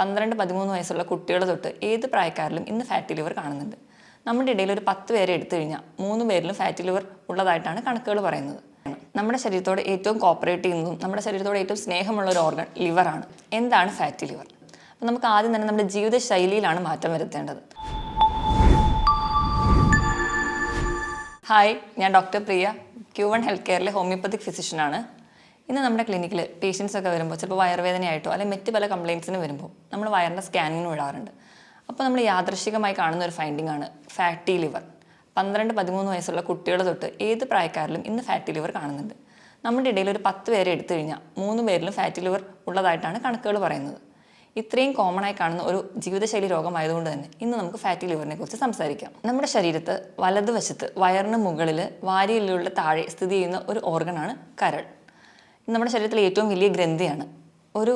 12-13 വയസ്സുള്ള കുട്ടികൾ തൊട്ട് ഏത് പ്രായക്കാരിലും ഇന്ന് ഫാറ്റി ലിവർ കാണുന്നുണ്ട്. നമ്മുടെ ഇടയിൽ ഒരു 10 പേരെ എടുത്തു കഴിഞ്ഞാൽ 3 പേരിലും ഫാറ്റി ലിവർ ഉള്ളതായിട്ടാണ് കണക്കുകൾ പറയുന്നത്. നമ്മുടെ ശരീരത്തോട് ഏറ്റവും കോപ്പറേറ്റ് ചെയ്യുന്നതും നമ്മുടെ ശരീരത്തോട് ഏറ്റവും സ്നേഹമുള്ള ഒരു ഓർഗൻ ലിവറാണ്. എന്താണ് ഫാറ്റി ലിവർ? അപ്പം നമുക്ക് ആദ്യം തന്നെ നമ്മുടെ ജീവിതശൈലിയിലാണ് മാറ്റം വരുത്തേണ്ടത്. ഹായ്, ഞാൻ ഡോക്ടർ പ്രിയ, Q1 ഹെൽത്ത് കെയറിലെ ഹോമിയോപ്പത്തിക് ഫിസിഷ്യനാണ്. ഇന്ന് നമ്മുടെ ക്ലിനിക്കിൽ പേഷ്യൻസ് ഒക്കെ വരുമ്പോൾ ചിലപ്പോൾ വയറുവേദനയായിട്ടോ അല്ലെങ്കിൽ മറ്റ് പല കംപ്ലയിൻസിന് വരുമ്പോൾ നമ്മൾ വയറിൻ്റെ സ്കാനിങ്ങിന് വിടാറുണ്ട്. അപ്പോൾ നമ്മൾ യാദൃശ്ചികമായി കാണുന്ന ഒരു ഫൈൻഡിംഗ് ആണ് ഫാറ്റി ലിവർ. 12-13 വയസ്സുള്ള കുട്ടികൾ തൊട്ട് ഏത് പ്രായക്കാരിലും ഇന്ന് ഫാറ്റി ലിവർ കാണുന്നുണ്ട്. നമ്മുടെ ഇടയിൽ ഒരു 10 പേരെ എടുത്തു കഴിഞ്ഞാൽ 3 പേരിലും ഫാറ്റി ലിവർ ഉള്ളതായിട്ടാണ് കണക്കുകൾ പറയുന്നത്. ഇത്രയും കോമൺ ആയി കാണുന്ന ഒരു ജീവിതശൈലി രോഗമായതുകൊണ്ട് തന്നെ ഇന്ന് നമുക്ക് ഫാറ്റി ലിവറിനെ കുറിച്ച് സംസാരിക്കാം. നമ്മുടെ ശരീരത്ത് വലതുവശത്ത് വയറിന് മുകളിൽ വാരിയെല്ലുകളുടെ താഴെ സ്ഥിതി ചെയ്യുന്ന ഒരു ഓർഗനാണ് കരൾ. നമ്മുടെ ശരീരത്തിലെ ഏറ്റവും വലിയ ഗ്രന്ഥിയാണ്. ഒരു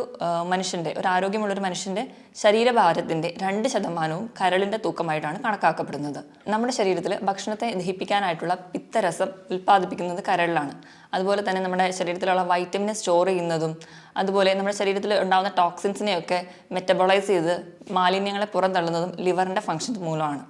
ആരോഗ്യമുള്ളൊരു മനുഷ്യൻ്റെ ശരീരഭാരത്തിൻ്റെ 2% കരളിൻ്റെ തൂക്കമായിട്ടാണ് കണക്കാക്കപ്പെടുന്നത്. നമ്മുടെ ശരീരത്തിൽ ഭക്ഷണത്തെ ദഹിപ്പിക്കാനായിട്ടുള്ള പിത്തരസം ഉൽപ്പാദിപ്പിക്കുന്നത് കരളിലാണ്. അതുപോലെ തന്നെ നമ്മുടെ ശരീരത്തിലുള്ള വൈറ്റമിനെ സ്റ്റോർ ചെയ്യുന്നതും അതുപോലെ നമ്മുടെ ശരീരത്തിൽ ഉണ്ടാകുന്ന ടോക്സിൻസിനെയൊക്കെ മെറ്റബോളൈസ് ചെയ്ത് മാലിന്യങ്ങളെ പുറന്തള്ളുന്നതും ലിവറിൻ്റെ ഫങ്ഷൻസ് മൂലമാണ്.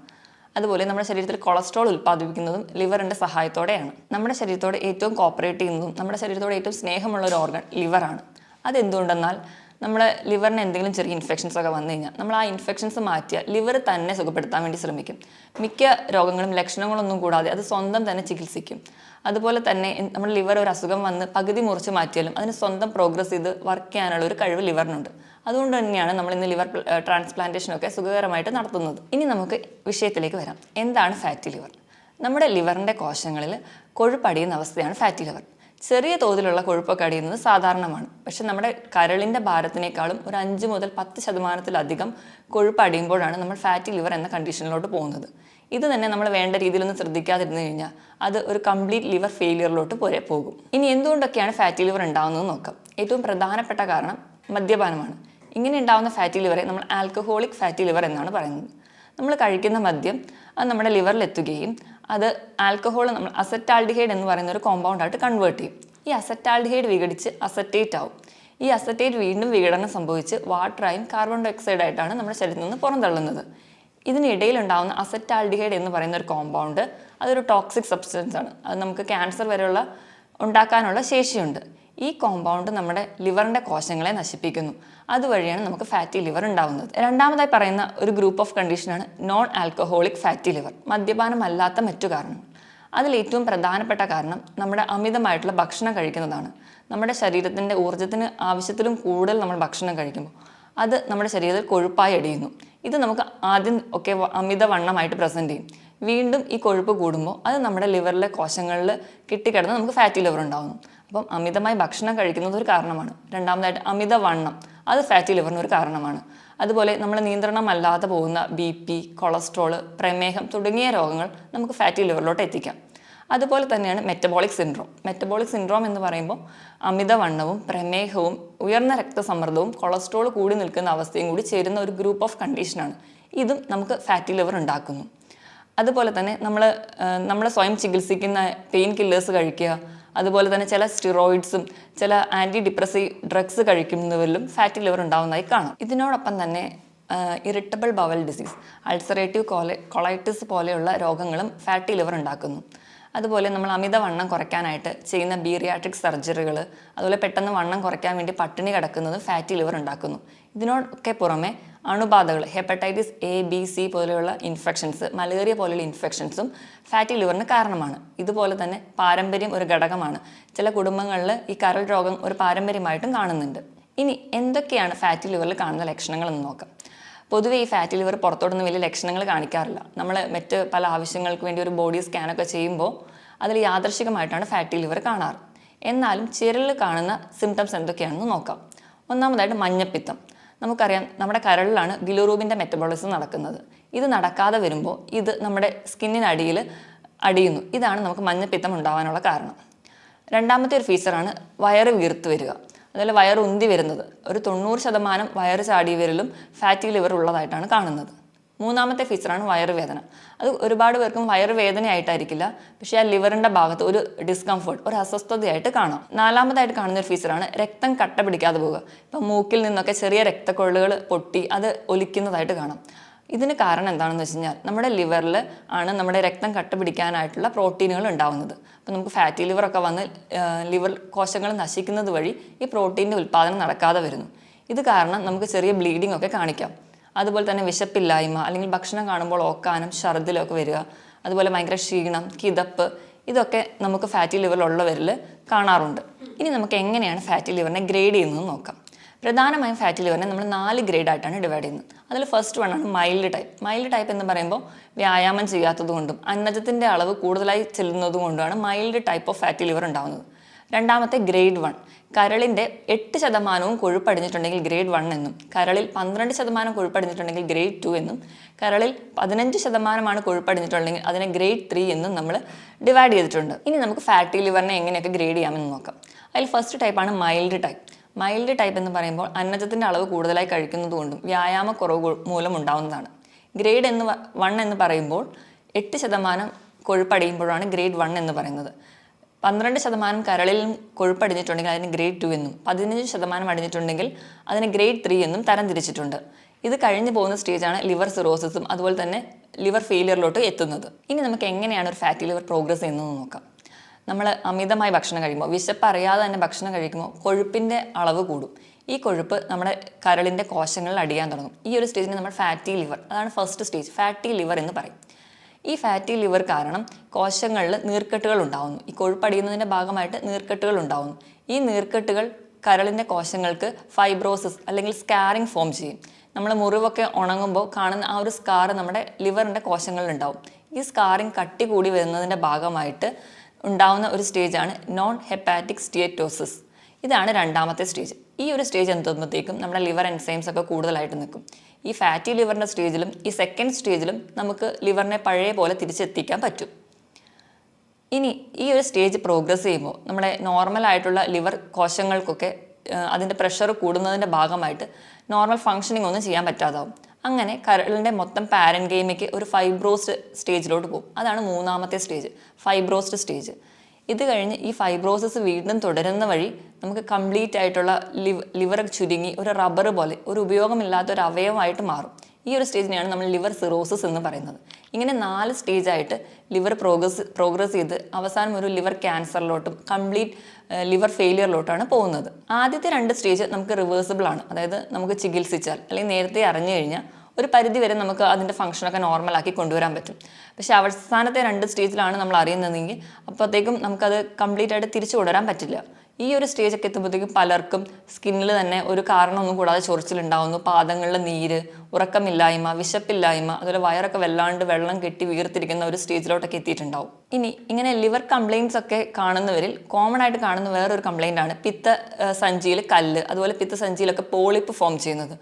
അതുപോലെ നമ്മുടെ ശരീരത്തിൽ കൊളസ്ട്രോൾ ഉൽപ്പാദിപ്പിക്കുന്നതും ലിവറിൻ്റെ സഹായത്തോടെയാണ്. നമ്മുടെ ശരീരത്തോട് ഏറ്റവും കോപ്പറേറ്റ് ചെയ്യുന്നതും നമ്മുടെ ശരീരത്തോട് ഏറ്റവും സ്നേഹമുള്ള ഒരു ഓർഗൻ ലിവറാണ്. അതെന്തുകൊണ്ടെന്നാൽ നമ്മുടെ ലിവറിന് എന്തെങ്കിലും ചെറിയ ഇൻഫെക്ഷൻസ് ഒക്കെ വന്നു കഴിഞ്ഞാൽ നമ്മൾ ആ ഇൻഫെക്ഷൻസ് മാറ്റിയാൽ ലിവർ തന്നെ സുഖപ്പെടുത്താൻ വേണ്ടി ശ്രമിക്കും. മിക്ക രോഗങ്ങളും ലക്ഷണങ്ങളൊന്നും കൂടാതെ അത് സ്വന്തം തന്നെ ചികിത്സിക്കും. അതുപോലെ തന്നെ നമ്മുടെ ലിവർ ഒരു അസുഖം വന്ന് പകുതി മുറിച്ച് മാറ്റിയാലും അതിന് സ്വന്തം പ്രോഗ്രസ് ചെയ്ത് വർക്ക് ചെയ്യാനുള്ള ഒരു കഴിവ് ലിവറിനുണ്ട്. അതുകൊണ്ട് തന്നെയാണ് നമ്മൾ ഇന്ന് ലിവർ ട്രാൻസ്പ്ലാന്റേഷനൊക്കെ സുഖകരമായിട്ട് നടത്തുന്നത്. ഇനി നമുക്ക് വിഷയത്തിലേക്ക് വരാം. എന്താണ് ഫാറ്റി ലിവർ? നമ്മുടെ ലിവറിൻ്റെ കോശങ്ങളിൽ കൊഴുപ്പടിയുന്ന അവസ്ഥയാണ് ഫാറ്റി ലിവർ. ചെറിയ തോതിലുള്ള കൊഴുപ്പൊക്കെ അടിയുന്നത് സാധാരണമാണ്. പക്ഷെ നമ്മുടെ കരളിൻ്റെ ഭാരത്തിനേക്കാളും ഒരു 5 മുതൽ 10% കൊഴുപ്പ് അടിയുമ്പോഴാണ് നമ്മൾ ഫാറ്റി ലിവർ എന്ന കണ്ടീഷനിലോട്ട് പോകുന്നത്. ഇത് തന്നെ നമ്മൾ വേണ്ട രീതിയിലൊന്നും ശ്രദ്ധിക്കാതിരുന്നു കഴിഞ്ഞാൽ അത് ഒരു കംപ്ലീറ്റ് ലിവർ ഫെയിലിയറിലോട്ട് പോകും. ഇനി എന്തുകൊണ്ടൊക്കെയാണ് ഫാറ്റി ലിവർ ഉണ്ടാകുന്നത് നോക്കാം. ഏറ്റവും പ്രധാനപ്പെട്ട കാരണം മദ്യപാനമാണ്. ഇങ്ങനെ ഉണ്ടാകുന്ന ഫാറ്റി ലിവറെ നമ്മൾ ആൽക്കഹോളിക് ഫാറ്റി ലിവർ എന്നാണ് പറയുന്നത്. നമ്മൾ കഴിക്കുന്ന മദ്യം അത് നമ്മുടെ ലിവറിൽ എത്തുകയും അത് ആൽക്കഹോൾ നമ്മൾ അസറ്റാൽഡിഹൈഡ് എന്ന് പറയുന്ന ഒരു കോമ്പൗണ്ടായിട്ട് കൺവേർട്ട് ചെയ്യും. ഈ അസറ്റാൽഡിഹൈഡ് വിഘടിച്ച് അസറ്റേറ്റ് ആവും. ഈ അസറ്റേറ്റ് വീണ്ടും വിഘടനം സംഭവിച്ച് വാട്ടറായും കാർബൺ ഡൈ ഓക്സൈഡ് ആയിട്ടാണ് നമ്മുടെ ശരീരത്തിൽ നിന്ന് പുറന്തള്ളുന്നത്. ഇതിനിടയിൽ ഉണ്ടാകുന്ന അസറ്റാൽഡിഹൈഡ് എന്ന് പറയുന്ന ഒരു കോമ്പൗണ്ട് അതൊരു ടോക്സിക് സബ്സ്റ്റൻസ് ആണ്. അത് നമുക്ക് ക്യാൻസർ വരെയുള്ള ഉണ്ടാക്കാനുള്ള ശേഷിയുണ്ട്. ഈ കോമ്പൗണ്ട് നമ്മുടെ ലിവറിൻ്റെ കോശങ്ങളെ നശിപ്പിക്കുന്നു. അതുവഴിയാണ് നമുക്ക് ഫാറ്റി ലിവർ ഉണ്ടാകുന്നത്. രണ്ടാമതായി പറയുന്ന ഒരു ഗ്രൂപ്പ് ഓഫ് കണ്ടീഷനാണ് നോൺ ആൽക്കഹോളിക് ഫാറ്റി ലിവർ, മദ്യപാനമല്ലാത്ത മറ്റു കാരണങ്ങൾ. അതിൽ ഏറ്റവും പ്രധാനപ്പെട്ട കാരണം നമ്മുടെ അമിതമായിട്ടുള്ള ഭക്ഷണം കഴിക്കുന്നതാണ്. നമ്മുടെ ശരീരത്തിൻ്റെ ഊർജ്ജത്തിന് ആവശ്യത്തിലും കൂടുതൽ നമ്മൾ ഭക്ഷണം കഴിക്കുമ്പോൾ അത് നമ്മുടെ ശരീരത്തിൽ കൊഴുപ്പായി അടിയുന്നു. ഇത് നമുക്ക് ആദ്യം ഒക്കെ അമിതവണ്ണമായിട്ട് പ്രസൻറ്റ് ചെയ്യും. വീണ്ടും ഈ കൊഴുപ്പ് കൂടുമ്പോൾ അത് നമ്മുടെ ലിവറിലെ കോശങ്ങളിൽ കിട്ടിക്കിടന്ന് നമുക്ക് ഫാറ്റി ലിവർ ഉണ്ടാകുന്നു. അപ്പം അമിതമായി ഭക്ഷണം കഴിക്കുന്നത് ഒരു കാരണമാണ്. രണ്ടാമതായിട്ട് അമിതവണ്ണം അത് ഫാറ്റി ലിവറിന് ഒരു കാരണമാണ്. അതുപോലെ നമ്മൾ നിയന്ത്രണമല്ലാതെ പോകുന്ന BP, കൊളസ്ട്രോൾ, പ്രമേഹം തുടങ്ങിയ രോഗങ്ങൾ നമുക്ക് ഫാറ്റി ലിവറിലോട്ട് എത്തിക്കാം. അതുപോലെ തന്നെയാണ് മെറ്റബോളിക് സിൻഡ്രോം. മെറ്റബോളിക് സിൻഡ്രോം എന്ന് പറയുമ്പോൾ അമിതവണ്ണവും പ്രമേഹവും ഉയർന്ന രക്തസമ്മർദ്ദവും കൊളസ്ട്രോൾ കൂടി നിൽക്കുന്ന അവസ്ഥയും കൂടി ചേരുന്ന ഒരു ഗ്രൂപ്പ് ഓഫ് കണ്ടീഷനാണ്. ഇതും നമുക്ക് ഫാറ്റി ലിവർ ഉണ്ടാക്കുന്നു. അതുപോലെ തന്നെ നമ്മൾ സ്വയം ചികിത്സിക്കുന്ന പെയിൻ കില്ലേഴ്സ് കഴിക്കുക, അതുപോലെ തന്നെ ചില സ്റ്റിറോയിഡ്സും ചില ആൻറ്റി ഡിപ്രസീവ് ഡ്രഗ്സ് കഴിക്കുന്നവരിലും ഫാറ്റി ലിവർ ഉണ്ടാകുന്നതായി കാണാം. ഇതിനോടൊപ്പം തന്നെ irritable bowel disease, ulcerative colitis പോലെയുള്ള രോഗങ്ങളും ഫാറ്റി ലിവർ ഉണ്ടാക്കുന്നു. അതുപോലെ നമ്മൾ അമിതവണ്ണം കുറയ്ക്കാനായിട്ട് ചെയ്യുന്ന ബീറിയാട്രിക് സർജറികൾ, അതുപോലെ പെട്ടെന്ന് വണ്ണം കുറയ്ക്കാൻ വേണ്ടി പട്ടിണി കിടക്കുന്നത് ഫാറ്റി ലിവർ ഉണ്ടാക്കുന്നു. ഇതിനോടൊക്കെ പുറമെ അണുബാധകൾ, ഹെപ്പറ്റൈറ്റിസ് A, B, C പോലെയുള്ള ഇൻഫെക്ഷൻസ്, മലേറിയ പോലെയുള്ള ഇൻഫെക്ഷൻസും ഫാറ്റി ലിവറിന് കാരണമാണ്. ഇതുപോലെ തന്നെ പാരമ്പര്യം ഒരു ഘടകമാണ്. ചില കുടുംബങ്ങളിൽ ഈ കരൾ രോഗം ഒരു പാരമ്പര്യമായിട്ടും കാണുന്നുണ്ട്. ഇനി എന്തൊക്കെയാണ് ഫാറ്റി ലിവറിൽ കാണുന്ന ലക്ഷണങ്ങൾ എന്ന് നോക്കാം. പൊതുവെ ഈ ഫാറ്റി ലിവർ പുറത്തോടൊന്നും വലിയ ലക്ഷണങ്ങൾ കാണിക്കാറില്ല. നമ്മൾ മറ്റ് പല ആവശ്യങ്ങൾക്ക് വേണ്ടി ഒരു ബോഡി സ്കാനൊക്കെ ചെയ്യുമ്പോൾ അതിൽ യാദൃശ്ചികമായിട്ടാണ് ഫാറ്റി ലിവർ കാണാറ്. എന്നാലും ചിരലിൽ കാണുന്ന സിംറ്റംസ് എന്തൊക്കെയാണെന്ന് നോക്കാം. ഒന്നാമതായിട്ട് മഞ്ഞപ്പിത്തം. നമുക്കറിയാം നമ്മുടെ കരളിലാണ് ബിലിറൂബിൻ്റെ മെറ്റബോളിസം നടക്കുന്നത്. ഇത് നടക്കാതെ വരുമ്പോൾ ഇത് നമ്മുടെ സ്കിന്നിനടിയിൽ അടിയുന്നു. ഇതാണ് നമുക്ക് മഞ്ഞപ്പിത്തം ഉണ്ടാകാനുള്ള കാരണം. രണ്ടാമത്തെ ഒരു ഫീച്ചറാണ് വയറ് വീർത്ത് വരിക. അതുപോലെ വയറ് ഉന്തി വരുന്നത്. ഒരു 90% വയറ് ചാടി വരലും ഫാറ്റി ലിവർ ഉള്ളതായിട്ടാണ് കാണുന്നത്. മൂന്നാമത്തെ ഫീച്ചറാണ് വയറുവേദന. അത് ഒരുപാട് പേർക്കും വയറുവേദനയായിട്ടായിരിക്കില്ല, പക്ഷേ ആ ലിവറിൻ്റെ ഭാഗത്ത് ഒരു ഡിസ്കംഫർട്ട്, ഒരു അസ്വസ്ഥതയായിട്ട് കാണാം. നാലാമതായിട്ട് കാണുന്ന ഒരു ഫീച്ചറാണ് രക്തം കട്ട പിടിക്കാതെ പോവുക. ഇപ്പം മൂക്കിൽ നിന്നൊക്കെ ചെറിയ രക്തക്കൊള്ളുകൾ പൊട്ടി അത് ഒലിക്കുന്നതായിട്ട് കാണാം. ഇതിന് കാരണം എന്താണെന്ന് വെച്ച് കഴിഞ്ഞാൽ നമ്മുടെ ലിവറിൽ ആണ് നമ്മുടെ രക്തം കട്ട പിടിക്കാനായിട്ടുള്ള പ്രോട്ടീനുകൾ ഉണ്ടാവുന്നത്. അപ്പോൾ നമുക്ക് ഫാറ്റി ലിവറൊക്കെ വന്ന് ലിവർ കോശങ്ങൾ നശിക്കുന്നത് വഴി ഈ പ്രോട്ടീൻ്റെ ഉൽപ്പാദനം നടക്കാതെ വരുന്നു. ഇത് കാരണം നമുക്ക് ചെറിയ ബ്ലീഡിംഗ് ഒക്കെ കാണിക്കാം. അതുപോലെ തന്നെ വിശപ്പില്ലായ്മ, അല്ലെങ്കിൽ ഭക്ഷണം കാണുമ്പോൾ ഓക്കാനം, ഛർദിലൊക്കെ വരിക, അതുപോലെ ഭയങ്കര ക്ഷീണം, കിതപ്പ്, ഇതൊക്കെ നമുക്ക് ഫാറ്റി ലിവറിലുള്ളവരിൽ കാണാറുണ്ട്. ഇനി നമുക്ക് എങ്ങനെയാണ് ഫാറ്റി ലിവറിനെ ഗ്രേഡ് ചെയ്യുന്നത് നോക്കാം. പ്രധാനമായും ഫാറ്റി ലിവറിനെ നമ്മൾ 4 ഗ്രേഡായിട്ടാണ് ഡിവൈഡ് ചെയ്യുന്നത്. അതിൽ ഫസ്റ്റ് വൺ ആണ് മൈൽഡ് ടൈപ്പ്. മൈൽഡ് ടൈപ്പ് എന്ന് പറയുമ്പോൾ വ്യായാമം ചെയ്യാത്തതുകൊണ്ടും അന്നജത്തിൻ്റെ അളവ് കൂടുതലായി ചെല്ലുന്നതുകൊണ്ടാണ് mild type of fatty liver ഉണ്ടാകുന്നത്. രണ്ടാമത്തെ ഗ്രേഡ് 1, കരളിൻ്റെ 8% കൊഴുപ്പടിഞ്ഞിട്ടുണ്ടെങ്കിൽ ഗ്രേഡ് 1 എന്നും, കരളിൽ 12% കൊഴുപ്പടിഞ്ഞിട്ടുണ്ടെങ്കിൽ ഗ്രേഡ് 2 എന്നും, കരളിൽ 15% കൊഴുപ്പടിഞ്ഞിട്ടുണ്ടെങ്കിൽ അതിനെ ഗ്രേഡ് 3 എന്നും നമ്മൾ ഡിവൈഡ് ചെയ്തിട്ടുണ്ട്. ഇനി നമുക്ക് ഫാറ്റി ലിവറിനെ എങ്ങനെയൊക്കെ ഗ്രേഡ് ചെയ്യാമെന്ന് നോക്കാം. അതിൽ ഫസ്റ്റ് ടൈപ്പാണ് മൈൽഡ് ടൈപ്പ്. മൈൽഡ് ടൈപ്പ് എന്ന് പറയുമ്പോൾ അന്നജത്തിൻ്റെ അളവ് കൂടുതലായി കഴിക്കുന്നതുകൊണ്ടും വ്യായാമക്കുറവ് മൂലം ഉണ്ടാകുന്നതാണ്. ഗ്രേഡ് 1 എന്ന് പറയുമ്പോൾ 8% കൊഴുപ്പടിയുമ്പോഴാണ് ഗ്രേഡ് 1 എന്ന് പറയുന്നത്. 12% കരളിൽ കൊഴുപ്പടിഞ്ഞിട്ടുണ്ടെങ്കിൽ അതിന് ഗ്രേഡ് 2 എന്നും, 15% അടിഞ്ഞിട്ടുണ്ടെങ്കിൽ അതിന് ഗ്രേഡ് 3 എന്നും തരംതിരിച്ചിട്ടുണ്ട്. ഇത് കഴിഞ്ഞു പോകുന്ന സ്റ്റേജാണ് ലിവർ സിറോസിസും അതുപോലെ തന്നെ ലിവർ ഫെയിലിയറിലോട്ട് എത്തുന്നത്. ഇനി നമുക്ക് എങ്ങനെയാണ് ഒരു ഫാറ്റി ലിവർ പ്രോഗ്രസ് ചെയ്യുന്നത് നോക്കാം. നമ്മൾ അമിതമായി ഭക്ഷണം കഴിക്കുമ്പോൾ, വിശപ്പ് അറിയാതെ തന്നെ ഭക്ഷണം കഴിക്കുമ്പോൾ കൊഴുപ്പിൻ്റെ അളവ് കൂടും. ഈ കൊഴുപ്പ് നമ്മുടെ കരളിൻ്റെ കോശങ്ങളിൽ അടിയാൻ തുടങ്ങും. ഈ ഒരു സ്റ്റേജിന് നമ്മൾ ഫാറ്റി ലിവർ, അതാണ് ഫസ്റ്റ് സ്റ്റേജ്, ഫാറ്റി ലിവർ എന്ന് പറയും. ഈ ഫാറ്റി ലിവർ കാരണം കോശങ്ങളിൽ നീർക്കെട്ടുകൾ ഉണ്ടാകുന്നു. ഈ കൊഴുപ്പടിയുന്നതിൻ്റെ ഭാഗമായിട്ട് നീർക്കെട്ടുകൾ ഉണ്ടാകുന്നു. ഈ നീർക്കെട്ടുകൾ കരളിൻ്റെ കോശങ്ങൾക്ക് ഫൈബ്രോസിസ് അല്ലെങ്കിൽ സ്കാറിങ് ഫോം ചെയ്യും. നമ്മൾ മുറിവൊക്കെ ഉണങ്ങുമ്പോൾ കാണുന്ന ആ ഒരു സ്കാർ നമ്മുടെ ലിവറിൻ്റെ കോശങ്ങളിലുണ്ടാവും. ഈ സ്കാറിങ് കട്ടി കൂടി വരുന്നതിൻ്റെ ഭാഗമായിട്ട് ഉണ്ടാവുന്ന ഒരു സ്റ്റേജാണ് നോൺ ഹെപ്പാറ്റിക് സ്റ്റീയറ്റോസിസ്. ഇതാണ് രണ്ടാമത്തെ സ്റ്റേജ്. ഈ ഒരു സ്റ്റേജ് എത്തുമ്പോഴത്തേക്കും നമ്മുടെ ലിവർ എൻസൈംസ് ഒക്കെ കൂടുതലായിട്ട് നിൽക്കും. ഈ ഫാറ്റി ലിവറിൻ്റെ സ്റ്റേജിലും ഈ സെക്കൻഡ് സ്റ്റേജിലും നമുക്ക് ലിവറിനെ പഴയ പോലെ തിരിച്ചെത്തിക്കാൻ പറ്റും. ഇനി ഈ ഒരു സ്റ്റേജ് പ്രോഗ്രസ് ചെയ്യുമ്പോൾ നമ്മുടെ നോർമലായിട്ടുള്ള ലിവർ കോശങ്ങൾക്കൊക്കെ അതിൻ്റെ പ്രഷർ കൂടുന്നതിൻ്റെ ഭാഗമായിട്ട് നോർമൽ ഫങ്ഷനിങ് ഒന്നും ചെയ്യാൻ പറ്റാതാവും. അങ്ങനെ കരളിൻ്റെ മൊത്തം പാരൻകൈമയ്ക്ക് ഒരു ഫൈബ്രോസ്ഡ് സ്റ്റേജിലോട്ട് പോകും. അതാണ് മൂന്നാമത്തെ സ്റ്റേജ്, ഫൈബ്രോസ്ഡ് സ്റ്റേജ്. ഇത് കഴിഞ്ഞ് ഈ ഫൈബ്രോസിസ് വീണ്ടും തുടരുന്ന വഴി നമുക്ക് കംപ്ലീറ്റ് ആയിട്ടുള്ള ലിവർ ചുരുങ്ങി ഒരു റബ്ബർ പോലെ ഒരു ഉപയോഗമില്ലാത്ത ഒരു അവയവമായിട്ട് മാറും. ഈ ഒരു സ്റ്റേജിനെയാണ് നമ്മൾ ലിവർ സിറോസിസ് എന്ന് പറയുന്നത്. ഇങ്ങനെ 4 സ്റ്റേജായിട്ട് ലിവർ പ്രോഗ്രസ് ചെയ്ത് അവസാനം ഒരു ലിവർ ക്യാൻസറിലോട്ടും കംപ്ലീറ്റ് ലിവർ ഫെയിലിയറിലോട്ടാണ് പോകുന്നത്. ആദ്യത്തെ 2 സ്റ്റേജ് നമുക്ക് റിവേഴ്സിബിൾ ആണ്. അതായത് നമുക്ക് ചികിത്സിച്ചാൽ അല്ലെങ്കിൽ നേരത്തെ അറിഞ്ഞു കഴിഞ്ഞാൽ ഒരു പരിധി വരെ നമുക്ക് അതിൻ്റെ ഫംഗ്ഷനൊക്കെ നോർമലാക്കി കൊണ്ടുവരാൻ പറ്റും. പക്ഷേ അവസാനത്തെ 2 സ്റ്റേജിലാണ് നമ്മൾ അറിയുന്നതെങ്കിൽ അപ്പോഴത്തേക്കും നമുക്കത് കംപ്ലീറ്റ് ആയിട്ട് തിരിച്ചു കൊണ്ടുവരാൻ പറ്റില്ല. ഈ ഒരു സ്റ്റേജൊക്കെ എത്തുമ്പോഴത്തേക്കും പലർക്കും സ്കിന്നിൽ തന്നെ ഒരു കാരണമൊന്നും കൂടാതെ ചൊറിച്ചിലുണ്ടാവുന്നു, പാദങ്ങളിൽ നീര്, ഉറക്കമില്ലായ്മ, വിശപ്പില്ലായ്മ, അതുപോലെ വയറൊക്കെ വല്ലാണ്ട് വെള്ളം കെട്ടി വീർത്തിരിക്കുന്ന ഒരു സ്റ്റേജിലോട്ടൊക്കെ എത്തിയിട്ടുണ്ടാവും. ഇനി ഇങ്ങനെ ലിവർ കംപ്ലയിൻറ്റ്സ് ഒക്കെ കാണുന്നവരിൽ കോമൺ ആയിട്ട് കാണുന്ന വേറൊരു കംപ്ലയിൻ്റ് ആണ് പിത്തസഞ്ചിയിൽ കല്ല്, അതുപോലെ പിത്തസഞ്ചിയിലൊക്കെ പോളിപ്പ് ഫോം ചെയ്യുന്നത്.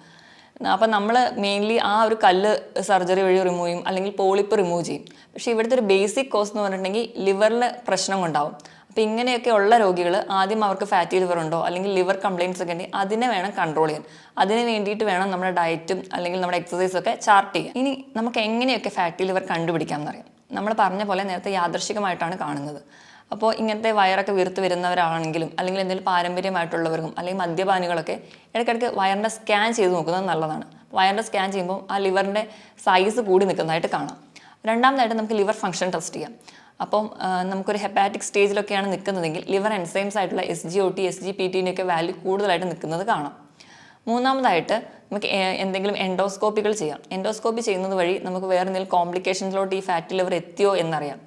അപ്പം നമ്മൾ മെയിൻലി ആ ഒരു കല്ല് സർജറി വഴി റിമൂവ് ചെയ്യും, അല്ലെങ്കിൽ പോളിപ്പ് റിമൂവ് ചെയ്യും. പക്ഷേ ഇവിടുത്തെ ഒരു ബേസിക് കോസ് എന്ന് പറഞ്ഞിട്ടുണ്ടെങ്കിൽ ലിവറിൽ പ്രശ്നം ഉണ്ടാവും. അപ്പോൾ ഇങ്ങനെയൊക്കെ ഉള്ള രോഗികൾ ആദ്യം അവർക്ക് ഫാറ്റി ലിവർ ഉണ്ടോ അല്ലെങ്കിൽ ലിവർ കംപ്ലയിൻറ്റ്സ് ഒക്കെ ഉണ്ടെങ്കിൽ അതിനെ വേണം കൺട്രോൾ ചെയ്യാൻ. അതിന് വേണ്ടിയിട്ട് വേണം നമ്മുടെ ഡയറ്റും അല്ലെങ്കിൽ നമ്മുടെ എക്സസൈസൊക്കെ ചാർട്ട് ചെയ്യാൻ. ഇനി നമുക്ക് എങ്ങനെയൊക്കെ ഫാറ്റി ലിവർ കണ്ടുപിടിക്കാം എന്നറിയാം. നമ്മൾ പറഞ്ഞ പോലെ നേരത്തെ യാദൃശ്ചികമായിട്ടാണ് കാണുന്നത്. അപ്പോൾ ഇങ്ങനത്തെ വയറൊക്കെ വീർത്ത് വരുന്നവരാണെങ്കിലും അല്ലെങ്കിൽ എന്തെങ്കിലും പാരമ്പര്യമായിട്ടുള്ളവർക്കും അല്ലെങ്കിൽ മദ്യപാനികളൊക്കെ ഇടയ്ക്കിടയ്ക്ക് വയറിൻ്റെ സ്കാൻ ചെയ്ത് നോക്കുന്നത് നല്ലതാണ്. വയറിൻ്റെ സ്കാൻ ചെയ്യുമ്പോൾ ആ ലിവറിൻ്റെ സൈസ് കൂടി നിൽക്കുന്നതായിട്ട് കാണാം. രണ്ടാമതായിട്ട് നമുക്ക് ലിവർ ഫംഗ്ഷൻ ടെസ്റ്റ് ചെയ്യാം. അപ്പം നമുക്കൊരു ഹെപ്പാറ്റിക് സ്റ്റേജിലൊക്കെയാണ് നിൽക്കുന്നതെങ്കിൽ ലിവർ എൻസൈംസ് ആയിട്ടുള്ള SGOT, SGPT-ൻ്റെയൊക്കെ വാല്യൂ കൂടുതലായിട്ട് നിൽക്കുന്നത് കാണാം. മൂന്നാമതായിട്ട് നമുക്ക് എന്തെങ്കിലും എൻഡോസ്കോപ്പികൾ ചെയ്യാം. എൻഡോസ്കോപ്പി ചെയ്യുന്നത് വഴി നമുക്ക് വേറെ എന്തെങ്കിലും കോംപ്ലിക്കേഷൻസിലോട്ട് ഈ ഫാറ്റി ലിവർ എത്തിയോ എന്നറിയാം.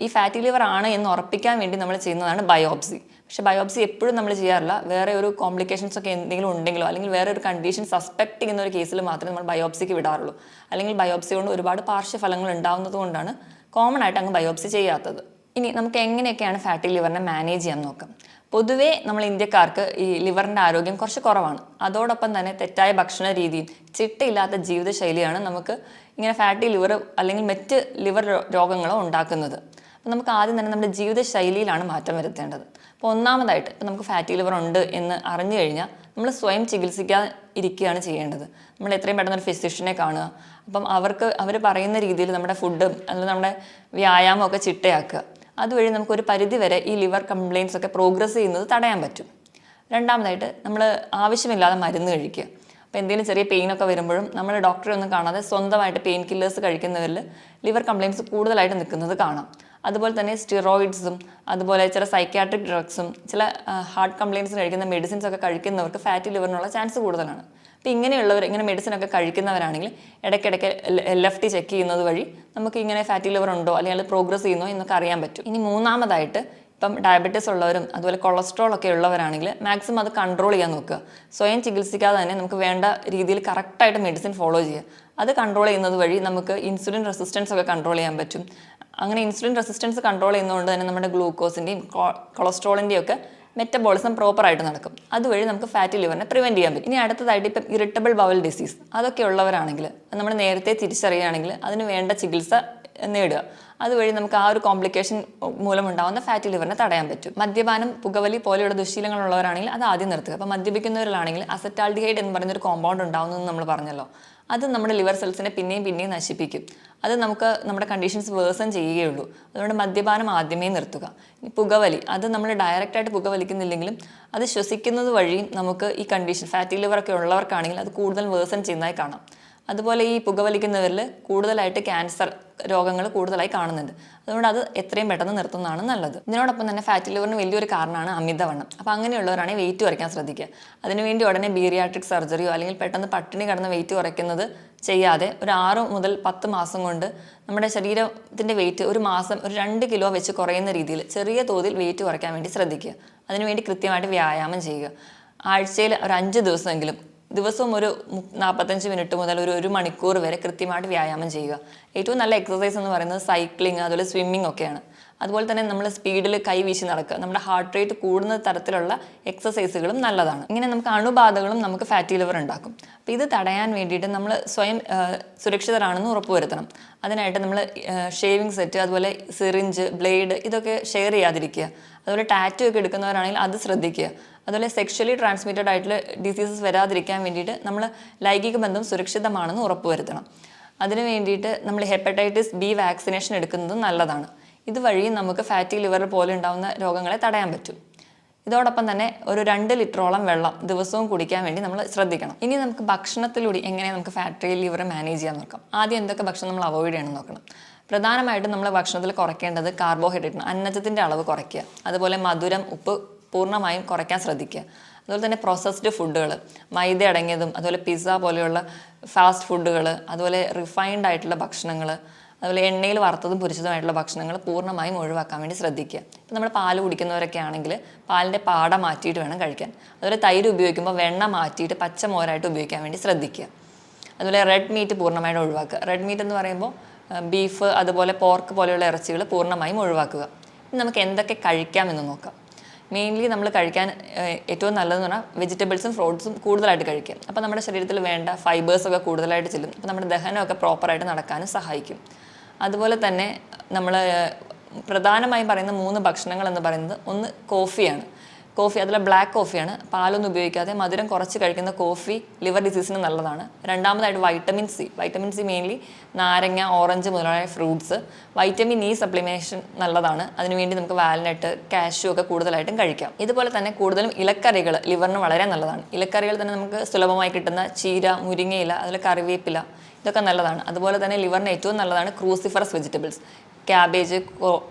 ഈ ഫാറ്റി ലിവർ ആണ് എന്ന് ഉറപ്പിക്കാൻ വേണ്ടി നമ്മൾ ചെയ്യുന്നതാണ് ബയോപ്സി. പക്ഷേ ബയോപ്സി എപ്പോഴും നമ്മൾ ചെയ്യാറില്ല. വേറെ ഒരു കോംപ്ലിക്കേഷൻസ് ഒക്കെ എന്തെങ്കിലും ഉണ്ടെങ്കിലോ അല്ലെങ്കിൽ വേറെ ഒരു കണ്ടീഷൻ സസ്പെക്ട് ചെയ്യുന്ന ഒരു കേസിൽ മാത്രമേ നമ്മൾ ബയോപ്സിക്ക് വിടാറുള്ളൂ. അല്ലെങ്കിൽ ബയോപ്സി കൊണ്ട് ഒരുപാട് പാർശ്വഫലങ്ങൾ ഉണ്ടാകുന്നത് കൊണ്ടാണ് കോമൺ ആയിട്ട് അങ്ങ് ബയോപ്സി ചെയ്യാത്തത്. ഇനി നമുക്ക് എങ്ങനെയൊക്കെയാണ് ഫാറ്റി ലിവറിനെ മാനേജ് ചെയ്യാൻ നോക്കാം. പൊതുവേ നമ്മൾ ഇന്ത്യക്കാർക്ക് ഈ ലിവറിൻ്റെ ആരോഗ്യം കുറച്ച് കുറവാണ്. അതോടൊപ്പം തന്നെ തെറ്റായ ഭക്ഷണ രീതിയും ചിട്ടയില്ലാത്ത ജീവിതശൈലിയാണ് നമുക്ക് ഇങ്ങനെ ഫാറ്റി ലിവർ അല്ലെങ്കിൽ മറ്റ് ലിവർ രോഗങ്ങളോ ഉണ്ടാക്കുന്നത്. അപ്പോൾ നമുക്ക് ആദ്യം തന്നെ നമ്മുടെ ജീവിതശൈലിയിലാണ് മാറ്റം വരുത്തേണ്ടത്. അപ്പോൾ ഒന്നാമതായിട്ട് ഇപ്പോൾ നമുക്ക് ഫാറ്റി ലിവർ ഉണ്ട് എന്ന് അറിഞ്ഞു കഴിഞ്ഞാൽ നമ്മൾ സ്വയം ചികിത്സിക്കാൻ ഇരിക്കുകയാണ് ചെയ്യേണ്ടത്. നമ്മൾ എത്രയും പെട്ടെന്ന് ഒരു ഫിസിഷ്യനെ കാണുക. അപ്പം അവർ പറയുന്ന രീതിയിൽ നമ്മുടെ ഫുഡും അല്ലെങ്കിൽ നമ്മുടെ വ്യായാമമൊക്കെ ചിട്ടയാക്കുക. അതുവഴി നമുക്കൊരു പരിധി വരെ ഈ ലിവർ കംപ്ലയിൻസ് ഒക്കെ പ്രോഗ്രസ് ചെയ്യുന്നത് തടയാൻ പറ്റും. രണ്ടാമതായിട്ട് നമ്മൾ ആവശ്യമില്ലാതെ മരുന്ന് കഴിക്കുക. അപ്പോൾ എന്തെങ്കിലും ചെറിയ പെയിനൊക്കെ വരുമ്പോഴും നമ്മൾ ഡോക്ടറെ ഒന്നും കാണാതെ സ്വന്തമായിട്ട് പെയിൻ കില്ലേഴ്സ് കഴിക്കുന്നവരിൽ ലിവർ കംപ്ലയിൻസ് കൂടുതലായിട്ട് നിൽക്കുന്നത് കാണാം. അതുപോലെ തന്നെ സ്റ്റിറോയിഡ്സും അതുപോലെ ചില സൈക്യാട്രിക് ഡ്രഗ്സും ചില ഹാർട്ട് കംപ്ലയിൻസ് കഴിക്കുന്ന മെഡിസിൻസ് ഒക്കെ കഴിക്കുന്നവർക്ക് ഫാറ്റി ലിവറിനുള്ള ചാൻസ് കൂടുതലാണ്. അപ്പോൾ ഇങ്ങനെ മെഡിസിനൊക്കെ കഴിക്കുന്നവരാണെങ്കിൽ ഇടയ്ക്കിടയ്ക്ക് LFT ചെക്ക് ചെയ്യുന്നത് വഴി നമുക്ക് ഇങ്ങനെ ഫാറ്റി ലിവർ ഉണ്ടോ അല്ലെങ്കിൽ അത് പ്രോഗ്രസ് ചെയ്യുന്നോ എന്നൊക്കെ അറിയാൻ പറ്റും. ഇനി മൂന്നാമതായിട്ട് ഇപ്പം ഡയബറ്റീസ് ഉള്ളവരും അതുപോലെ കൊളസ്ട്രോൾ ഒക്കെ ഉള്ളവരാണെങ്കിൽ മാക്സിമം അത് കൺട്രോൾ ചെയ്യാൻ നോക്കുക. സ്വയം ചികിത്സിക്കാതെ തന്നെ നമുക്ക് വേണ്ട രീതിയിൽ കറക്റ്റായിട്ട് മെഡിസിൻ ഫോളോ ചെയ്യുക. അത് കൺട്രോൾ ചെയ്യുന്നത് വഴി നമുക്ക് ഇൻസുലിൻ റെസിസ്റ്റൻസ് ഒക്കെ കൺട്രോൾ ചെയ്യാൻ പറ്റും. അങ്ങനെ ഇൻസുലിൻ റെസിസ്റ്റൻസ് കൺട്രോൾ ചെയ്യുന്നതുകൊണ്ട് തന്നെ നമ്മുടെ ഗ്ലൂക്കോസിൻ്റെയും കൊളസ്ട്രോളിൻ്റെയും ഒക്കെ മെറ്റബോളിസം പ്രോപ്പറായിട്ട് നടക്കും. അതുവഴി നമുക്ക് ഫാറ്റി ലിവറിനെ പ്രിവെൻറ്റ് ചെയ്യാൻ പറ്റും. ഇനി അടുത്തതായിട്ട് ഇപ്പം ഇറിറ്റബിൾ ബവൽ ഡിസീസ് അതൊക്കെ ഉള്ളവരാണെങ്കിൽ നമ്മൾ നേരത്തെ തിരിച്ചറിയുകയാണെങ്കിൽ അതിന് വേണ്ട ചികിത്സ നേടുക. അതുവഴി നമുക്ക് ആ ഒരു കോംപ്ലിക്കേഷൻ മൂലമുണ്ടാകുന്ന ഫാറ്റി ലിവറിനെ തടയാൻ പറ്റും. മദ്യപാനം, പുകവലി പോലെയുള്ള ദുശീലങ്ങളുള്ളവരാണെങ്കിൽ അത് ആദ്യം നിർത്തുക. അപ്പോൾ മദ്യപിക്കുന്നവരിലാണെങ്കിൽ അസറ്റാൽഡിഹൈഡ് എന്ന് പറയുന്നൊരു കോമ്പൗണ്ട് ഉണ്ടാകുന്നതെന്ന് നമ്മൾ പറഞ്ഞല്ലോ. അത് നമ്മുടെ ലിവർ സെൽസിനെ പിന്നെയും നശിപ്പിക്കും. അത് നമുക്ക് നമ്മുടെ കണ്ടീഷൻസ് വേഴ്സൺ ചെയ്യുകയുള്ളൂ. അതുകൊണ്ട് മദ്യപാനം ആദ്യമേ നിർത്തുക. ഇനി പുകവലി, അത് നമ്മൾ ഡയറക്റ്റായിട്ട് പുകവലിക്കുന്നില്ലെങ്കിലും അത് ശ്വസിക്കുന്നത് വഴിയും നമുക്ക് ഈ കണ്ടീഷൻ ഫാറ്റി ലിവറൊക്കെ ഉള്ളവർക്കാണെങ്കിൽ അത് കൂടുതൽ വേഴ്സൺ ചെയ്യുന്നതായി കാണാം. അതുപോലെ ഈ പുകവലിക്കുന്നവരിൽ കൂടുതലായിട്ട് ക്യാൻസർ രോഗങ്ങൾ കൂടുതലായി കാണുന്നുണ്ട്. അതുകൊണ്ട് അത് എത്രയും പെട്ടെന്ന് നിർത്തുന്നതാണ് നല്ലത്. ഇതിനോടൊപ്പം തന്നെ ഫാറ്റി ലിവറിന് വലിയൊരു കാരണമാണ് അമിതവണ്ണം. അപ്പോൾ അങ്ങനെയുള്ളവരാണെങ്കിൽ വെയിറ്റ് കുറയ്ക്കാൻ ശ്രദ്ധിക്കുക. അതിനുവേണ്ടി ഉടനെ ബീറിയാട്രിക് സർജറിയോ അല്ലെങ്കിൽ പെട്ടെന്ന് പട്ടിണി കിടന്ന് വെയിറ്റ് കുറയ്ക്കുന്നത് ചെയ്യാതെ ഒരു 6 മുതൽ 10 മാസം കൊണ്ട് നമ്മുടെ ശരീരത്തിൻ്റെ വെയിറ്റ് ഒരു മാസം ഒരു 2 കിലോ വെച്ച് കുറയുന്ന രീതിയിൽ ചെറിയ തോതിൽ വെയിറ്റ് കുറയ്ക്കാൻ വേണ്ടി ശ്രദ്ധിക്കുക. അതിനുവേണ്ടി കൃത്യമായിട്ട് വ്യായാമം ചെയ്യുക. ആഴ്ചയിൽ ഒരു 5 ദിവസമെങ്കിലും ദിവസവും ഒരു 45 മിനിറ്റ് മുതൽ ഒരു മണിക്കൂർ വരെ കൃത്യമായിട്ട് വ്യായാമം ചെയ്യുക. ഏറ്റവും നല്ല എക്സസൈസ് എന്ന് പറയുന്നത് സൈക്ലിംഗ് അതുപോലെ സ്വിമ്മിംഗ് ഒക്കെയാണ്. അതുപോലെ തന്നെ നമ്മൾ സ്പീഡിൽ കൈ വീശി നടക്കുക. നമ്മുടെ ഹാർട്ട് റേറ്റ് കൂടുന്ന തരത്തിലുള്ള എക്സസൈസുകളും നല്ലതാണ്. ഇങ്ങനെ നമുക്ക് അണുബാധകളും നമുക്ക് ഫാറ്റി ലിവർ ഉണ്ടാക്കും. അപ്പോൾ ഇത് തടയാൻ വേണ്ടിയിട്ട് നമ്മൾ സ്വയം സുരക്ഷിതരാണെന്ന് ഉറപ്പുവരുത്തണം. അതിനായിട്ട് നമ്മൾ ഷേവിംഗ് സെറ്റ് അതുപോലെ സിറിഞ്ച്, ബ്ലേഡ് ഇതൊക്കെ ഷെയർ ചെയ്യാതിരിക്കുക. അതുപോലെ ടാറ്റു ഒക്കെ എടുക്കുന്നവരാണെങ്കിൽ അത് ശ്രദ്ധിക്കുക. അതുപോലെ സെക്ഷലി ട്രാൻസ്മിറ്റഡ് ആയിട്ടുള്ള ഡിസീസസ് വരാതിരിക്കാൻ വേണ്ടിയിട്ട് നമ്മൾ ലൈംഗിക ബന്ധം സുരക്ഷിതമാണെന്ന് ഉറപ്പുവരുത്തണം. അതിന് വേണ്ടിയിട്ട് നമ്മൾ ഹെപ്പറ്റൈറ്റിസ് B വാക്സിനേഷൻ എടുക്കുന്നതും നല്ലതാണ്. ഇതുവഴി നമുക്ക് ഫാറ്റി ലിവർ പോലെ ഉണ്ടാകുന്ന രോഗങ്ങളെ തടയാൻ പറ്റും. ഇതോടൊപ്പം തന്നെ ഒരു 2 ലിറ്ററോളം വെള്ളം ദിവസവും കുടിക്കാൻ വേണ്ടി നമ്മൾ ശ്രദ്ധിക്കണം. ഇനി നമുക്ക് ഭക്ഷണത്തിലൂടെ എങ്ങനെ നമുക്ക് ഫാറ്റി ലിവർ മാനേജ് ചെയ്യാൻ നോക്കാം. ആദ്യം എന്തൊക്കെ ഭക്ഷണം നമ്മൾ അവോയ്ഡ് ചെയ്യണമെന്ന് നോക്കണം. പ്രധാനമായിട്ടും നമ്മൾ ഭക്ഷണത്തിൽ കുറയ്ക്കേണ്ടത് കാർബോഹൈഡ്രേറ്റ്, അന്നജത്തിൻ്റെ അളവ് കുറയ്ക്കുക. അതുപോലെ മധുരം, ഉപ്പ് പൂർണ്ണമായും കുറയ്ക്കാൻ ശ്രദ്ധിക്കുക. അതുപോലെ തന്നെ പ്രോസസ്ഡ് ഫുഡുകൾ, മൈദ അടങ്ങിയതും അതുപോലെ പിസ്സ പോലെയുള്ള ഫാസ്റ്റ് ഫുഡുകൾ, അതുപോലെ റിഫൈൻഡ് ആയിട്ടുള്ള ഭക്ഷണങ്ങൾ, അതുപോലെ എണ്ണയിൽ വറുത്തതും പൊരിച്ചതുമായിട്ടുള്ള ഭക്ഷണങ്ങൾ പൂർണ്ണമായും ഒഴിവാക്കാൻ വേണ്ടി ശ്രദ്ധിക്കുക. ഇപ്പം നമ്മൾ പാൽ കുടിക്കുന്നവരൊക്കെ ആണെങ്കിൽ പാലിൻ്റെ പാട മാറ്റിയിട്ട് വേണം കഴിക്കാൻ. അതുപോലെ തൈര് ഉപയോഗിക്കുമ്പോൾ വെണ്ണ മാറ്റിയിട്ട് പച്ചമോരായിട്ട് ഉപയോഗിക്കാൻ വേണ്ടി ശ്രദ്ധിക്കുക. അതുപോലെ റെഡ് മീറ്റ് പൂർണ്ണമായിട്ട് ഒഴിവാക്കുക. റെഡ് മീറ്റ് എന്ന് പറയുമ്പോൾ ബീഫ് അതുപോലെ പോർക്ക് പോലെയുള്ള ഇറച്ചികൾ പൂർണ്ണമായും ഒഴിവാക്കുക. ഇനി നമുക്ക് എന്തൊക്കെ കഴിക്കാമെന്ന് നോക്കാം. മെയിൻലി നമ്മൾ കഴിക്കാൻ ഏറ്റവും നല്ലതെന്ന് പറഞ്ഞാൽ വെജിറ്റബിൾസും ഫ്രൂട്ട്സും കൂടുതലായിട്ട് കഴിക്കുക. അപ്പോൾ നമ്മുടെ ശരീരത്തിൽ വേണ്ട ഫൈബേഴ്സൊക്കെ കൂടുതലായിട്ട് ചെല്ലും. അപ്പോൾ നമ്മുടെ ദഹനമൊക്കെ പ്രോപ്പറായിട്ട് നടക്കാനും സഹായിക്കും. അതുപോലെ തന്നെ നമ്മൾ പ്രധാനമായും പറയുന്ന 3 ഭക്ഷണങ്ങൾ എന്ന് പറയുന്നത് ഒന്ന് കോഫിയാണ്. കോഫി അതിൽ ബ്ലാക്ക് കോഫിയാണ്. പാലൊന്നും ഉപയോഗിക്കാതെ മധുരം കുറച്ച് കഴിക്കുന്ന കോഫി ലിവർ ഡിസീസിന് നല്ലതാണ്. രണ്ടാമതായിട്ട് വൈറ്റമിൻ സി മെയിൻലി നാരങ്ങ, ഓറഞ്ച് മുതലായ ഫ്രൂട്ട്സ്. വൈറ്റമിൻ ഇ സപ്ലിമേഷൻ നല്ലതാണ്. അതിനുവേണ്ടി നമുക്ക് വാൽനട്ട്, കാഷ്യൂ ഒക്കെ കൂടുതലായിട്ടും കഴിക്കാം. ഇതുപോലെ തന്നെ കൂടുതലും ഇലക്കറികൾ ലിവറിന് വളരെ നല്ലതാണ്. ഇലക്കറികൾ തന്നെ നമുക്ക് സുലഭമായി കിട്ടുന്ന ചീര, മുരിങ്ങയില, അതിൽ കറിവേപ്പില ഇതൊക്കെ നല്ലതാണ്. അതുപോലെ തന്നെ ലിവറിന് ഏറ്റവും നല്ലതാണ് cruciferous vegetables, cabbage,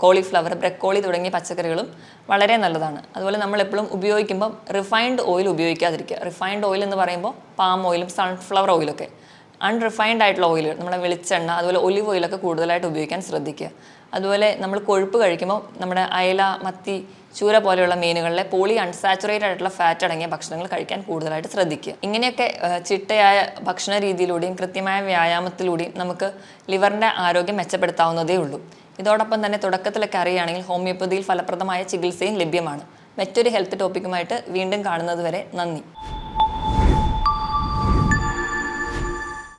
cauliflower, broccoli തുടങ്ങിയ പച്ചക്കറികളും വളരെ നല്ലതാണ്. അതുപോലെ നമ്മൾ എപ്പോഴും ഉപയോഗിക്കുമ്പം റിഫൈൻഡ് ഓയിൽ ഉപയോഗിക്കാതിരിക്കുക. റിഫൈൻഡ് ഓയിൽ എന്ന് പറയുമ്പോൾ പാം ഓയിലും സൺഫ്ലവർ ഓയിലൊക്കെ. അൺറിഫൈൻഡ് ആയിട്ടുള്ള ഓയിലുകൾ, നമ്മളെ വെളിച്ചെണ്ണ അതുപോലെ ഒലിവ് ഓയിലൊക്കെ കൂടുതലായിട്ട് ഉപയോഗിക്കാൻ ശ്രദ്ധിക്കുക. അതുപോലെ നമ്മൾ കൊഴുപ്പ് കഴിക്കുമ്പോൾ നമ്മുടെ അയല, മത്തി, ചൂര പോലെയുള്ള മീനുകളിലെ പോളി അൺസാച്ചുറേറ്റഡ് ആയിട്ടുള്ള ഫാറ്റ് അടങ്ങിയ ഭക്ഷണങ്ങൾ കഴിക്കാൻ കൂടുതലായിട്ട് ശ്രദ്ധിക്കുക. ഇങ്ങനെയൊക്കെ ചിട്ടയായ ഭക്ഷണ രീതിയിലൂടെയും കൃത്യമായ വ്യായാമത്തിലൂടെയും നമുക്ക് ലിവറിൻ്റെ ആരോഗ്യം മെച്ചപ്പെടുത്താവുന്നതേ ഉള്ളൂ. ഇതോടൊപ്പം തന്നെ തുടക്കത്തിലൊക്കെ അറിയുകയാണെങ്കിൽ ഹോമിയോപ്പതിയിൽ ഫലപ്രദമായ ചികിത്സയും ലഭ്യമാണ്. മറ്റൊരു ഹെൽത്ത് ടോപ്പിക്കുമായിട്ട് വീണ്ടും കാണുന്നത് വരെ നന്ദി.